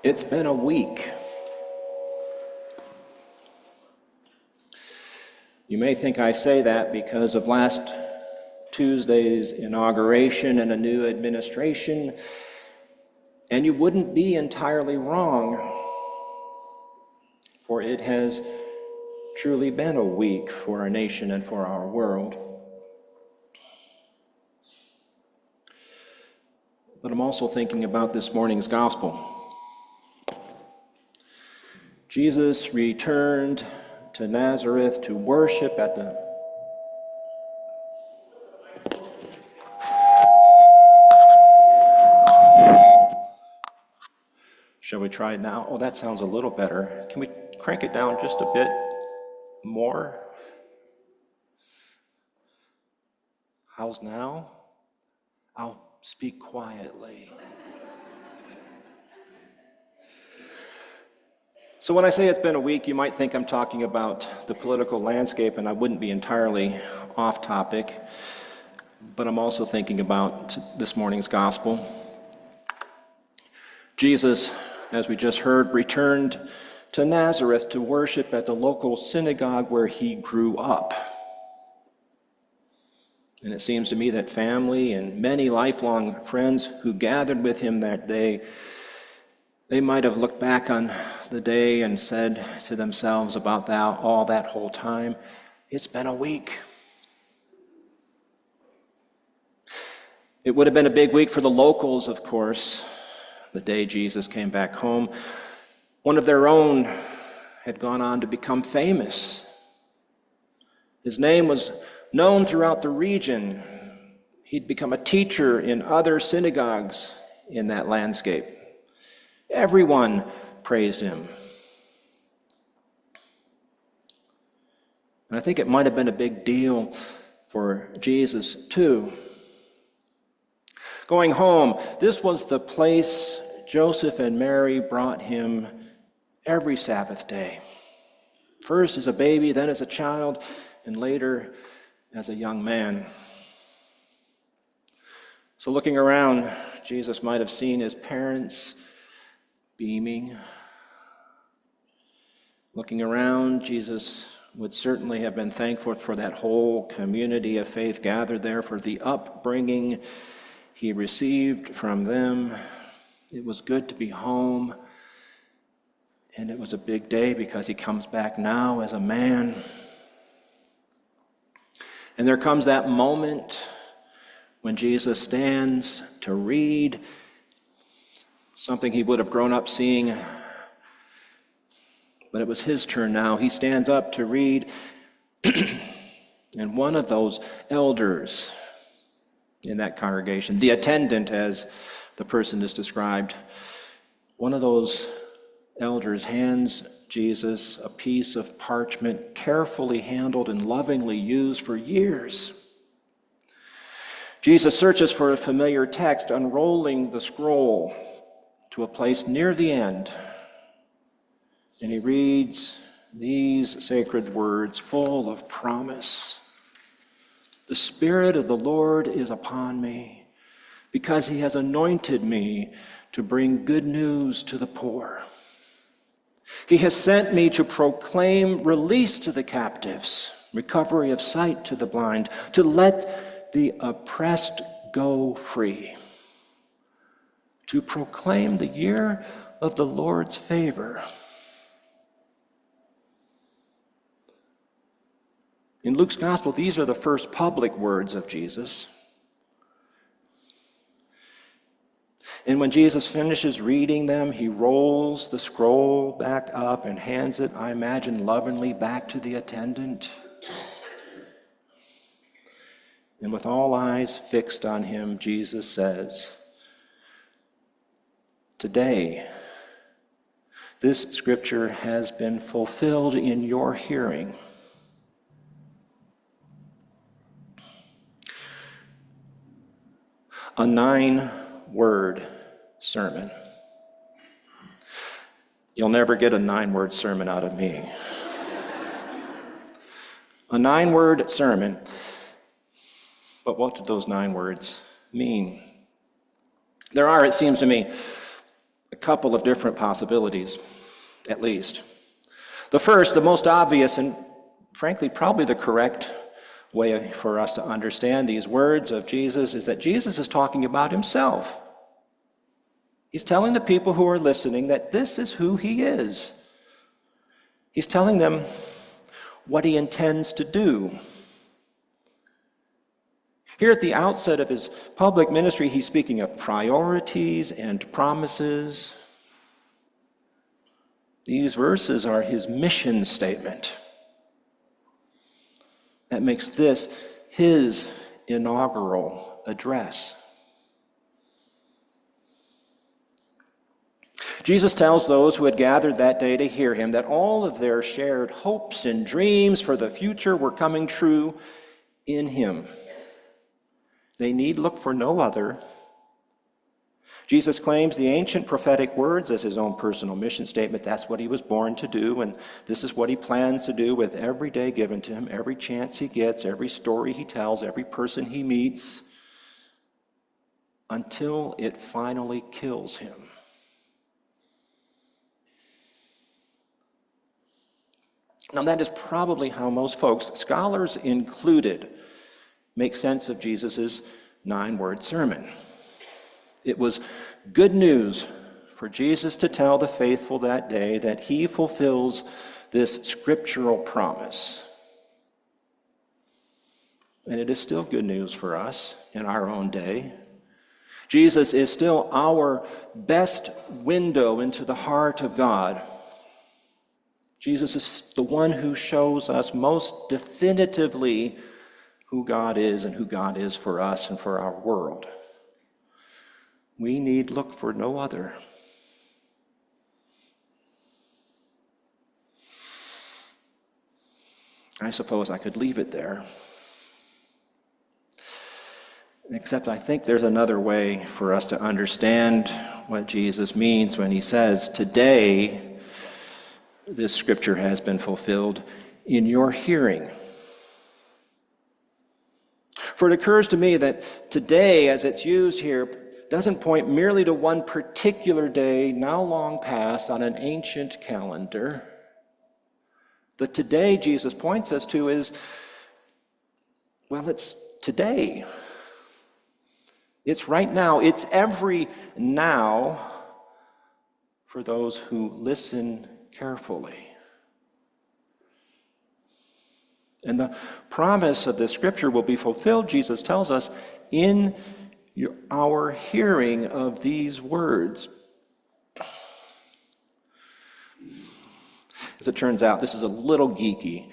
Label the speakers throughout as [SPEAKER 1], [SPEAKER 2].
[SPEAKER 1] It's been a week. You may think I say that because of last Tuesday's inauguration and a new administration, and you wouldn't be entirely wrong, for it has truly been a week for our nation and for our world. But I'm also thinking about this morning's gospel. Jesus returned to Nazareth to worship at the Shall we try it now? Oh, that sounds a little better. Can we crank it down just a bit more? How's now? I'll speak quietly. So when I say it's been a week, you might think I'm talking about the political landscape, and I wouldn't be entirely off topic, but I'm also thinking about this morning's gospel. Jesus, as we just heard, returned to Nazareth to worship at the local synagogue where he grew up. And it seems to me that family and many lifelong friends who gathered with him that day, they might have looked back on the day and said to themselves about all that whole time, it's been a week. It would have been a big week for the locals, of course, the day Jesus came back home. One of their own had gone on to become famous. His name was known throughout the region. He'd become a teacher in other synagogues in that landscape. Everyone praised him. And I think it might have been a big deal for Jesus too. Going home, this was the place Joseph and Mary brought him every Sabbath day. First as a baby, then as a child, and later as a young man. So looking around, Jesus might have seen his parents beaming. Looking around, Jesus would certainly have been thankful for that whole community of faith gathered there, for the upbringing he received from them. It was good to be home, and it was a big day because he comes back now as a man. And there comes that moment when Jesus stands to read something he would have grown up seeing, but it was his turn now. He stands up to read, and one of those elders in that congregation, the attendant as the person is described, one of those elders hands Jesus a piece of parchment carefully handled and lovingly used for years. Jesus searches for a familiar text, unrolling the scroll to a place near the end, and he reads these sacred words full of promise. The Spirit of the Lord is upon me, because he has anointed me to bring good news to the poor. He has sent me to proclaim release to the captives, recovery of sight to the blind, to let the oppressed go free, to proclaim the year of the Lord's favor. In Luke's gospel, these are the first public words of Jesus. And when Jesus finishes reading them, he rolls the scroll back up and hands it, I imagine, lovingly back to the attendant. And with all eyes fixed on him, Jesus says, today, this scripture has been fulfilled in your hearing. A 9-word sermon. You'll never get a 9-word sermon out of me. A 9-word sermon. But what do those 9 words mean? There are, it seems to me, a couple of different possibilities, at least. The first, the most obvious, and frankly, probably the correct way for us to understand these words of Jesus is that Jesus is talking about himself. He's telling the people who are listening that this is who he is. He's telling them what he intends to do. Here at the outset of his public ministry, he's speaking of priorities and promises. These verses are his mission statement. That makes this his inaugural address. Jesus tells those who had gathered that day to hear him that all of their shared hopes and dreams for the future were coming true in him. They need look for no other. Jesus claims the ancient prophetic words as his own personal mission statement. That's what he was born to do, and this is what he plans to do with every day given to him, every chance he gets, every story he tells, every person he meets, until it finally kills him. Now, that is probably how most folks, scholars included, make sense of Jesus' 9-word sermon. It was good news for Jesus to tell the faithful that day that he fulfills this scriptural promise. And it is still good news for us in our own day. Jesus is still our best window into the heart of God. Jesus is the one who shows us most definitively who God is and who God is for us and for our world. We need look for no other. I suppose I could leave it there. Except I think there's another way for us to understand what Jesus means when he says, today, this scripture has been fulfilled in your hearing. For it occurs to me that today, as it's used here, doesn't point merely to one particular day now long past on an ancient calendar. The today Jesus points us to is, well, it's today. It's right now. It's every now for those who listen carefully. And the promise of this scripture will be fulfilled, Jesus tells us, in our hearing of these words. As it turns out, this is a little geeky.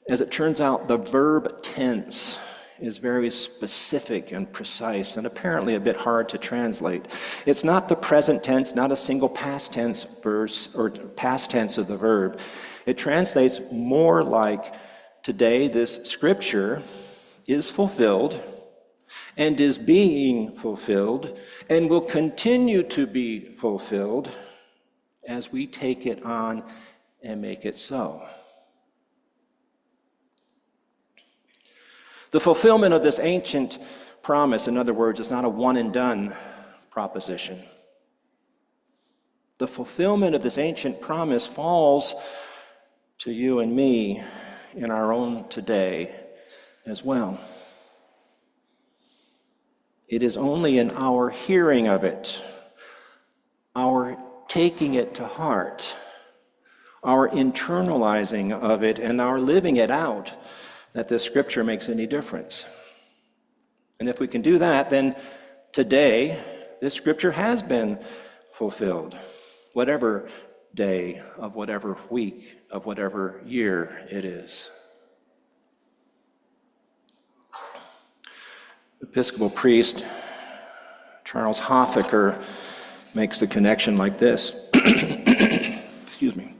[SPEAKER 1] As it turns out, the verb tense is very specific and precise and apparently a bit hard to translate. It's not the present tense, not a single past tense verse or past tense of the verb. It translates more like, today this scripture is fulfilled and is being fulfilled and will continue to be fulfilled as we take it on and make it so. The fulfillment of this ancient promise, in other words, is not a one and done proposition. The fulfillment of this ancient promise falls to you and me in our own today as well. It is only in our hearing of it, our taking it to heart, our internalizing of it, and our living it out that this scripture makes any difference. And if we can do that, then today, this scripture has been fulfilled, whatever day of whatever week of whatever year it is. Episcopal priest Charles Hoffaker makes the connection like this. Excuse me.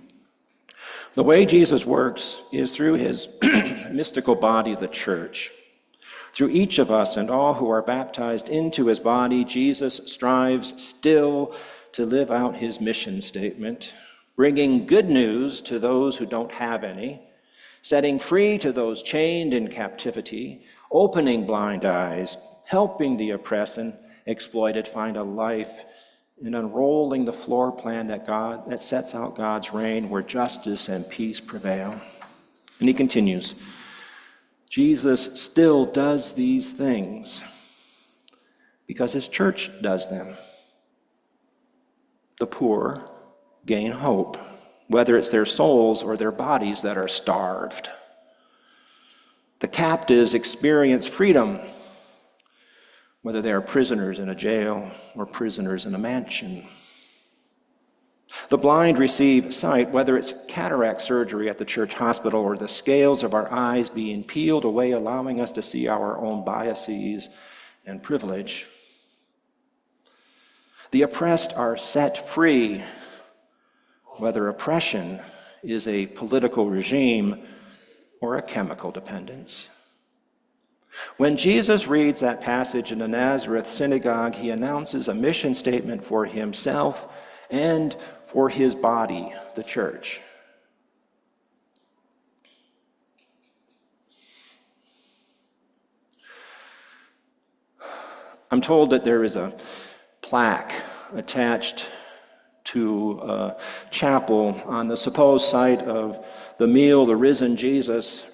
[SPEAKER 1] The way Jesus works is through his mystical body, the church. Through each of us and all who are baptized into his body, Jesus strives still to live out his mission statement, bringing good news to those who don't have any, setting free to those chained in captivity, opening blind eyes, helping the oppressed and exploited find a life in unrolling the floor plan that sets out God's reign where justice and peace prevail. And he continues, Jesus still does these things because his church does them. The poor gain hope, whether it's their souls or their bodies that are starved. The captives experience freedom, whether they are prisoners in a jail or prisoners in a mansion. The blind receive sight, whether it's cataract surgery at the church hospital or the scales of our eyes being peeled away, allowing us to see our own biases and privilege. The oppressed are set free, whether oppression is a political regime or a chemical dependence. When Jesus reads that passage in the Nazareth synagogue, he announces a mission statement for himself and for his body, the church. I'm told that there is a plaque attached to a chapel on the supposed site of the meal the risen Jesus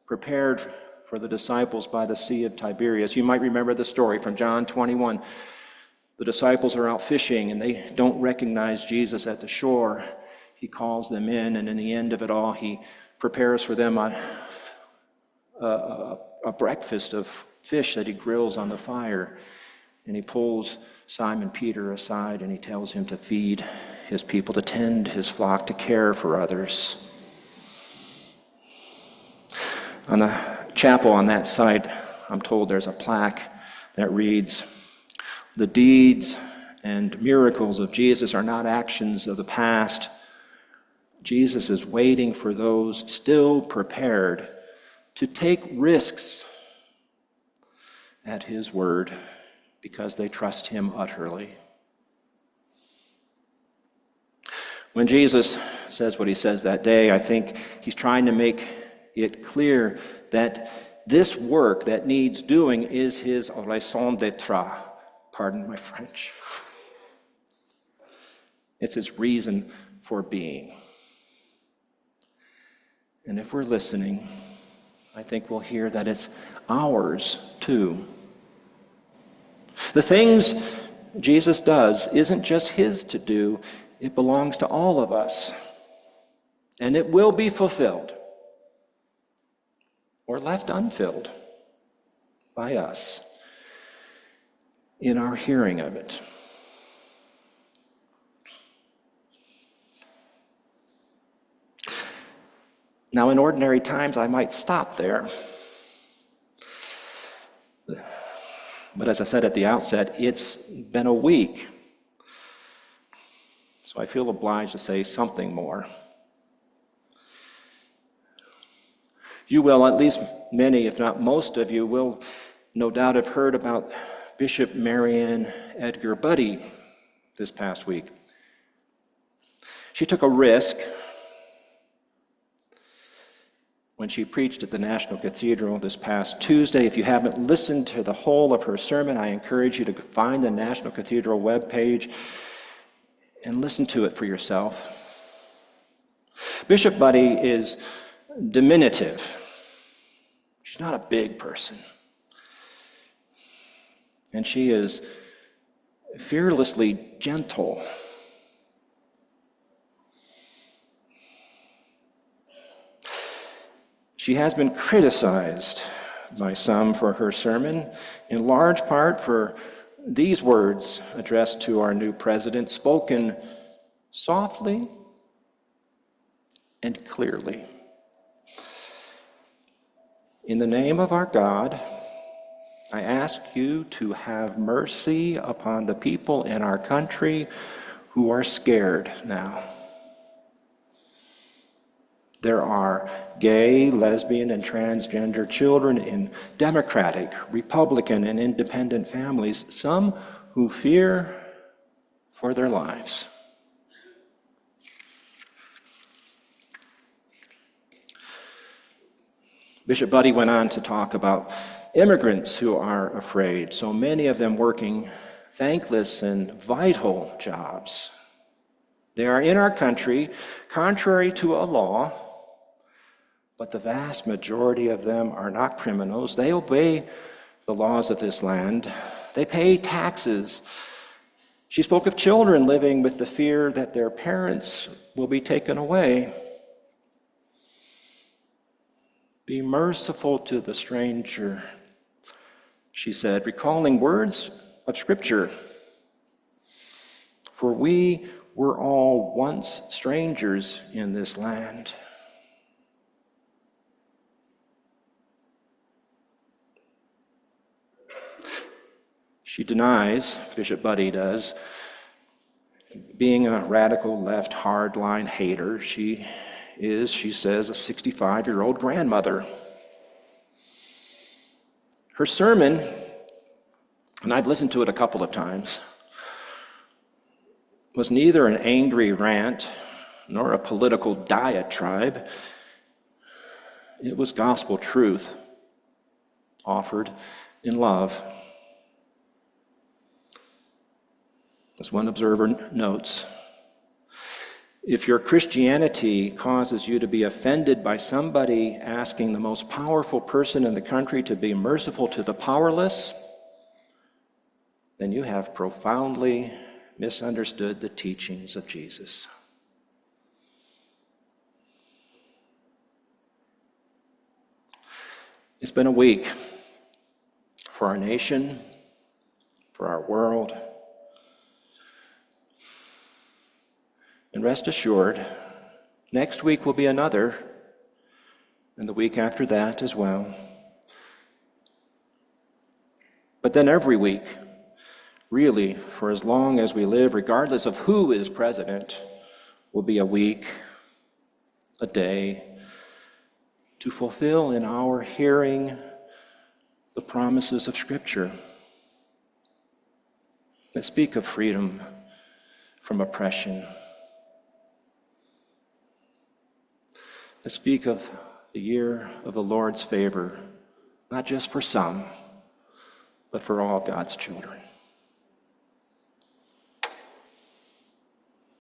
[SPEAKER 1] prepared for the disciples by the Sea of Tiberias. You might remember the story from John 21. The disciples are out fishing and they don't recognize Jesus at the shore. He calls them in, and in the end of it all, he prepares for them a breakfast of fish that he grills on the fire. And he pulls Simon Peter aside and he tells him to feed his people, to tend his flock, to care for others. On the chapel on that site, I'm told there's a plaque that reads, "The deeds and miracles of Jesus are not actions of the past. Jesus is waiting for those still prepared to take risks at his word because they trust him utterly." When Jesus says what he says that day, I think he's trying to make it clear that this work that needs doing is his raison d'être. Pardon my French. It's his reason for being. And if we're listening, I think we'll hear that it's ours too. The things Jesus does isn't just his to do, it belongs to all of us. And it will be fulfilled or left unfilled by us in our hearing of it. Now, in ordinary times, I might stop there. But as I said at the outset, it's been a week. So I feel obliged to say something more. You will, at least many, if not most of you, will no doubt have heard about Bishop Marianne Edgar Buddy this past week. She took a risk when she preached at the National Cathedral this past Tuesday. If you haven't listened to the whole of her sermon, I encourage you to find the National Cathedral webpage and listen to it for yourself. Bishop Buddy is diminutive. She's not a big person. And she is fearlessly gentle. She has been criticized by some for her sermon, in large part for these words addressed to our new president, spoken softly and clearly. In the name of our God, I ask you to have mercy upon the people in our country who are scared now. There are gay, lesbian, and transgender children in Democratic, Republican, and independent families, some who fear for their lives. Bishop Buddy went on to talk about immigrants who are afraid, so many of them working thankless and vital jobs. They are in our country, contrary to a law, but the vast majority of them are not criminals. They obey the laws of this land. They pay taxes. She spoke of children living with the fear that their parents will be taken away. Be merciful to the stranger, she said, recalling words of Scripture. For we were all once strangers in this land. She denies, Bishop Buddy does, being a radical left hardline hater. She is, she says, a 65-year-old grandmother. Her sermon, and I've listened to it a couple of times, was neither an angry rant nor a political diatribe. It was gospel truth offered in love. As one observer notes, if your Christianity causes you to be offended by somebody asking the most powerful person in the country to be merciful to the powerless, then you have profoundly misunderstood the teachings of Jesus. It's been a week for our nation, for our world. And rest assured, next week will be another, and the week after that as well. But then every week, really, for as long as we live, regardless of who is president, will be a week, a day, to fulfill in our hearing the promises of Scripture that speak of freedom from oppression, that speak of the year of the Lord's favor, not just for some, but for all God's children.